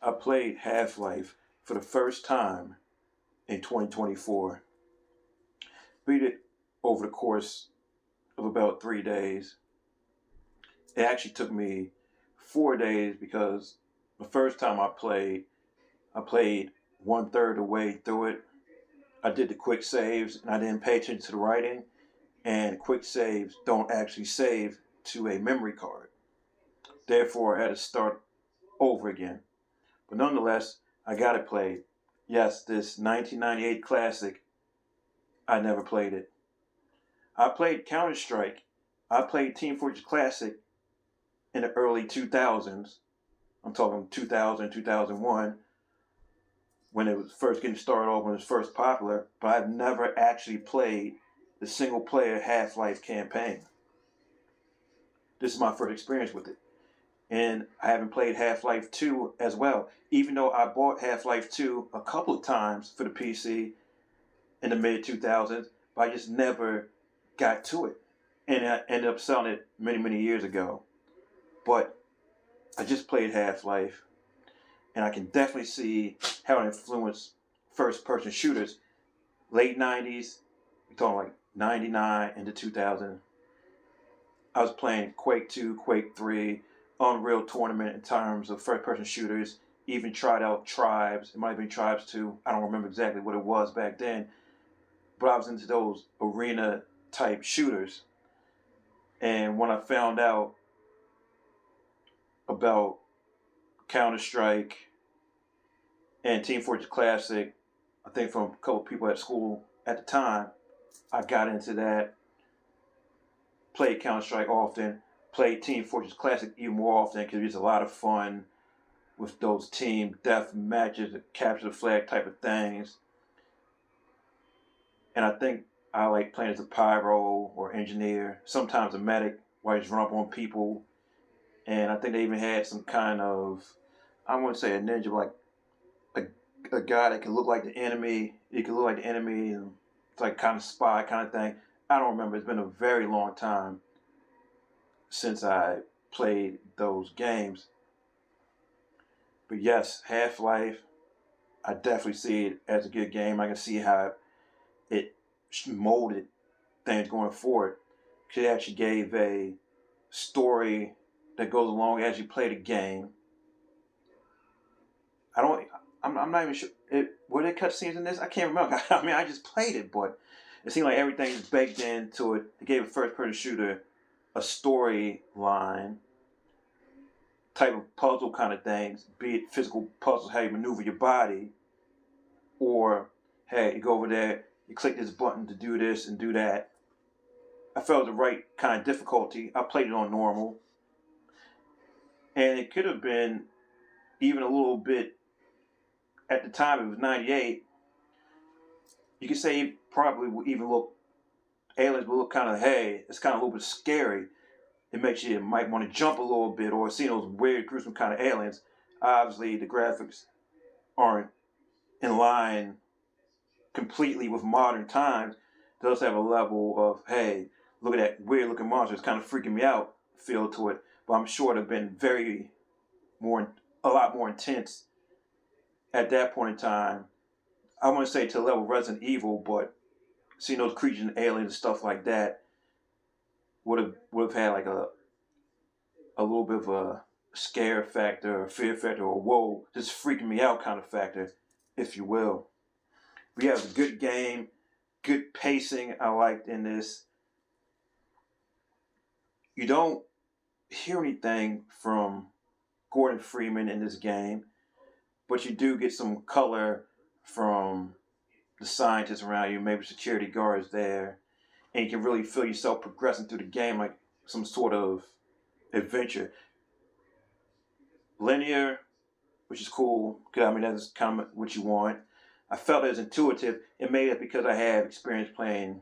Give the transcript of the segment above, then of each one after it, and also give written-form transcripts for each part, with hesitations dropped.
I played Half-Life for the first time in 2024. Beat it over the course of about 3 days. It actually took me 4 days because the first time I played one third of the way through it. I did the quick saves and I didn't pay attention to the writing. And quick saves don't actually save to a memory card. Therefore, I had to start over again. But nonetheless, I got it played. Yes, this 1998 classic, I never played it. I played Counter-Strike. I played Team Fortress Classic in the early 2000s. I'm talking 2000, 2001, when it was first getting started off, when it was first popular. But I've never actually played the single-player Half-Life campaign. This is my first experience with it. And I haven't played Half-Life 2 as well, even though I bought Half-Life 2 a couple of times for the PC in the mid-2000s, but I just never got to it. And I ended up selling it many, many years ago. But I just played Half-Life, and I can definitely see how it influenced first-person shooters. Late 90s, we're talking like 99 into 2000. I was playing Quake 2, Quake 3, Unreal Tournament in terms of first-person shooters. Even tried out Tribes. It might have been Tribes 2. I don't remember exactly what it was back then. But I was into those arena-type shooters. And when I found out about Counter-Strike and Team Fortress Classic, I think from a couple of people at school at the time, I got into that. Played Counter-Strike often. Played Team Fortress Classic even more often because it was a lot of fun with those team death matches, capture the flag type of things. And I think I like playing as a pyro or engineer, sometimes a medic, where I just run up on people. And I think they even had some kind of, I wouldn't say a ninja, but like a guy that can look like the enemy. He can look like the enemy, and it's like kind of spy kind of thing. I don't remember. It's been a very long time since I played those games. But yes, Half-Life, I definitely see it as a good game. I can see how it molded things going forward. It actually gave a story that goes along as you play the game. I'm not even sure. Were there cutscenes in this? I can't remember. I mean, I just played it, but it seemed like everything's baked into it. It gave a first-person shooter a storyline type of puzzle kind of things, be it physical puzzles, how you maneuver your body, or hey, you go over there, you click this button to do this and do that. I felt the right kind of difficulty. I played it on normal, and it could have been even a little bit. At the time, it was 98. You could say it probably would even look, aliens would look kind of, hey, it's kind of a little bit scary. It makes you might want to jump a little bit or see those weird, gruesome kind of aliens. Obviously, the graphics aren't in line completely with modern times. It does have a level of, hey, look at that weird looking monster. It's kind of freaking me out feel to it. But I'm sure it would have been a lot more intense at that point in time. I wouldn't say to the level of Resident Evil, but seeing those creatures and aliens and stuff like that would have had like a little bit of a scare factor, or fear factor, or whoa, just freaking me out kind of factor, if you will. We have a good game, good pacing I liked in this. You don't hear anything from Gordon Freeman in this game, but you do get some color from the scientists around you, maybe security guards there, and you can really feel yourself progressing through the game like some sort of adventure. Linear, which is cool, because I mean that's kind of what you want. I felt it was intuitive, and maybe that's because I have experience playing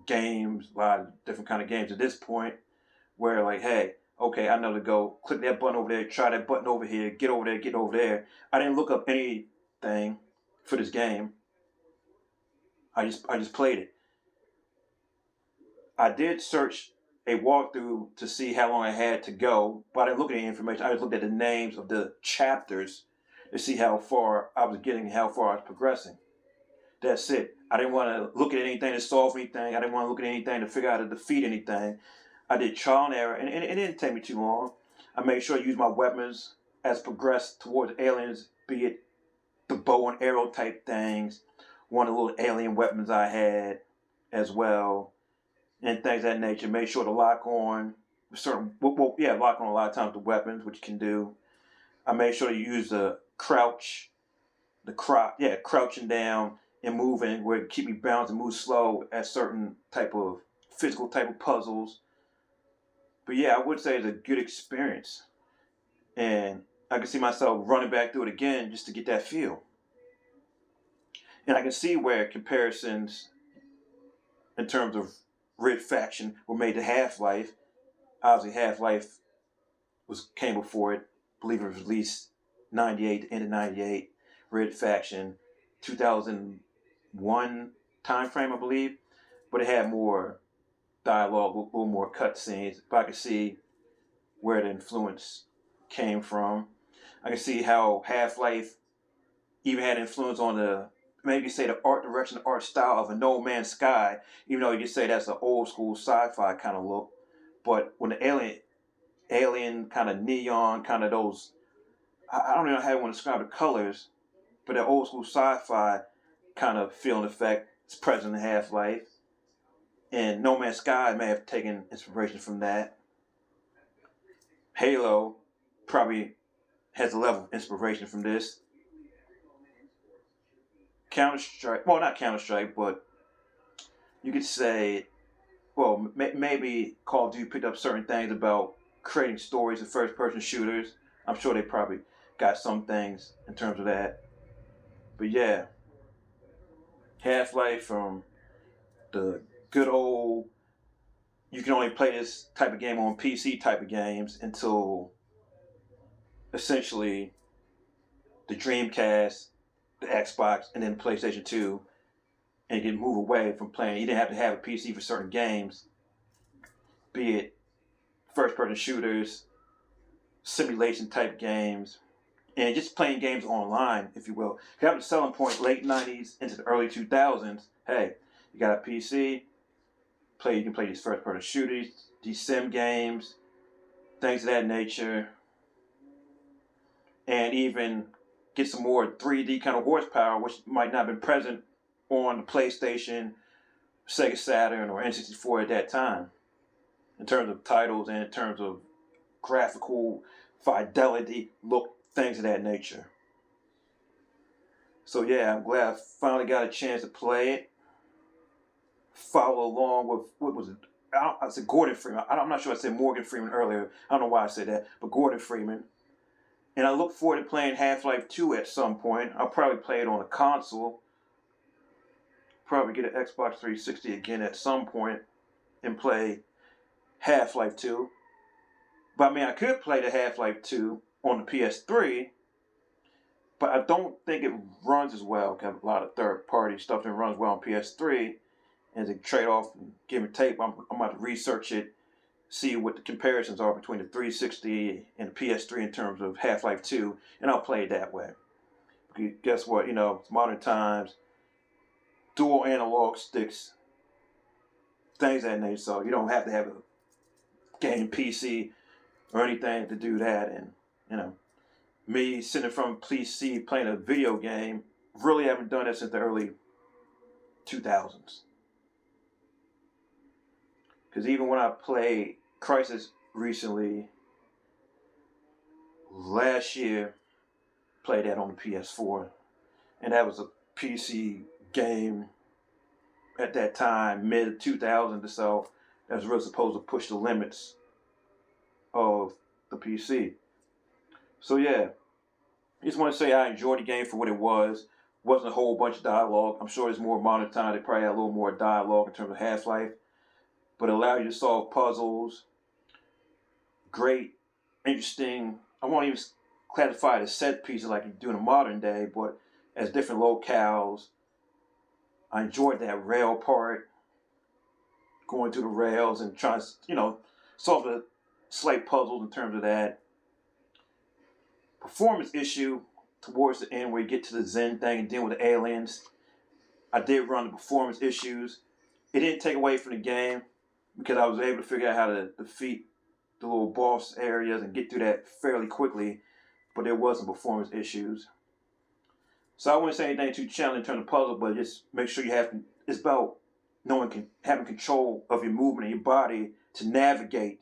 games, a lot of different kind of games at this point, where like, hey, okay, I know to go click that button over there, try that button over here, get over there, get over there. I didn't look up anything for this game. I just played it. I did search a walkthrough to see how long I had to go, but I didn't look at any information. I just looked at the names of the chapters to see how far I was getting, how far I was progressing. That's it. I didn't want to look at anything to solve anything. I didn't want to look at anything to figure out how to defeat anything. I did trial and error, and it didn't take me too long. I made sure I used my weapons as progressed towards aliens, be it the bow and arrow type things, one of the little alien weapons I had as well, and things of that nature. Made sure to lock on lock on a lot of times the weapons, which you can do. I made sure to use the crouching down and moving where it keep me balanced and move slow at certain type of physical type of puzzles. But yeah, I would say it's a good experience. And I can see myself running back through it again just to get that feel. And I can see where comparisons in terms of Red Faction were made to Half-Life. Obviously Half-Life came before it. I believe it was released 98, the end of 98. Red Faction, 2001 time frame, I believe. But it had more dialogue, a little more cutscenes. But I could see where the influence came from. I can see how Half-Life even had influence on the art direction, the art style of a No Man's Sky, even though you could say that's an old school sci-fi kind of look. But when the alien kind of neon, kind of those, I don't even know how I want to describe the colors, but that old school sci-fi kind of feel and effect is present in Half-Life. And No Man's Sky may have taken inspiration from that. Halo probably has a level of inspiration from this. Counter-Strike, well, not Counter-Strike, but you could say, well, maybe Call of Duty picked up certain things about creating stories of first-person shooters. I'm sure they probably got some things in terms of that. But yeah, Half-Life from the good old, you can only play this type of game on PC type of games until essentially the Dreamcast, the Xbox, and then PlayStation 2, and you can move away from playing. You didn't have to have a PC for certain games, be it first-person shooters, simulation type games, and just playing games online, if you will. That was the selling point late 90s into the early 2000s. Hey, you got a PC, you can play these first-person shooters, these sim games, things of that nature, and even get some more 3D kind of horsepower, which might not have been present on the PlayStation, Sega Saturn, or N64 at that time, in terms of titles and in terms of graphical fidelity, look, things of that nature. So yeah, I'm glad I finally got a chance to play it. Follow along with, what was it? I said Gordon Freeman. I'm not sure I said Morgan Freeman earlier. I don't know why I said that, but Gordon Freeman. And I look forward to playing Half-Life 2 at some point. I'll probably play it on a console. Probably get an Xbox 360 again at some point and play Half-Life 2. But I mean, I could play the Half-Life 2 on the PS3, but I don't think it runs as well. Got a lot of third-party stuff that runs well on PS3. And as a trade-off and give and take, I'm about to research it, see what the comparisons are between the 360 and the PS3 in terms of Half-Life 2, and I'll play it that way. Because guess what? You know, it's modern times, dual analog sticks, things of that nature. So you don't have to have a game PC or anything to do that. And, you know, me sitting from PC playing a video game, really haven't done that since the early 2000s. Because even when I played Crisis recently, last year, played that on the PS4. And that was a PC game at that time, mid 2000s or so, that was really supposed to push the limits of the PC. So yeah, I just want to say I enjoyed the game for what it was. Wasn't a whole bunch of dialogue. I'm sure it's more modern time. They probably had a little more dialogue in terms of Half-Life. But it allowed you to solve puzzles. Great, interesting. I won't even classify it as set pieces like you do in the modern day, but as different locales. I enjoyed that rail part, going through the rails and trying to, solve the slight puzzles in terms of that. Performance issue, towards the end where you get to the Zen thing and deal with the aliens. I did run the performance issues. It didn't take away from the game because I was able to figure out how to defeat the little boss areas and get through that fairly quickly, but there was some performance issues. So I wouldn't say anything too challenging in terms of puzzle, but just make sure you have, it's about having control of your movement and your body to navigate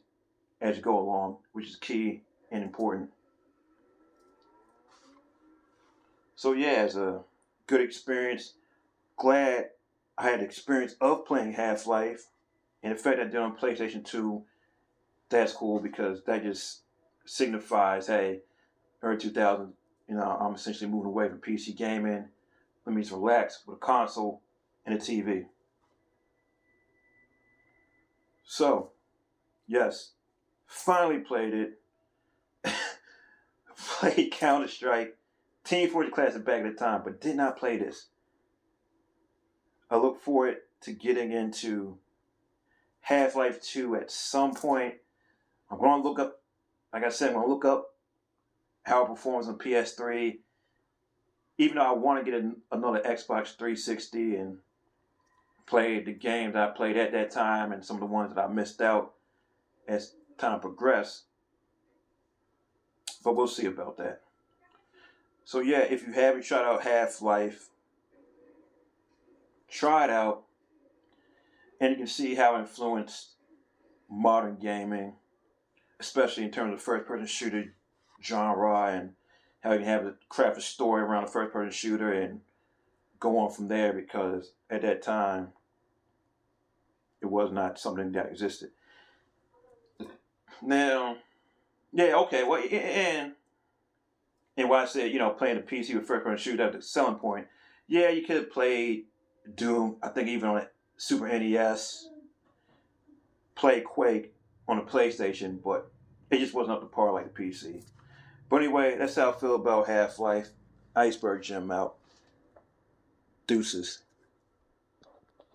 as you go along, which is key and important. So yeah, it's a good experience. Glad I had the experience of playing Half-Life. And the fact that they're on PlayStation 2, that's cool because that just signifies, hey, early 2000s, I'm essentially moving away from PC gaming. Let me just relax with a console and a TV. So, yes, finally played it. Played Counter-Strike, Team Fortress Classic back at the time, but did not play this. I look forward to getting into Half-Life 2 at some point. I'm going to look up, like I said, I'm going to look up how it performs on PS3. Even though I want to get another Xbox 360 and play the games I played at that time and some of the ones that I missed out as time progressed. But we'll see about that. So yeah, if you haven't tried out Half-Life, try it out. And you can see how it influenced modern gaming, especially in terms of first-person shooter genre and how you can have a craft a story around a first-person shooter and go on from there, because at that time, it was not something that existed. Now, yeah, okay, well, and why I said, playing the PC with first-person shooter at the selling point, yeah, you could have played Doom, I think even on Super NES, play Quake on the PlayStation, but it just wasn't up to par like the PC. But anyway, that's how I feel about Half-Life. Iceberg Jim out. Deuces.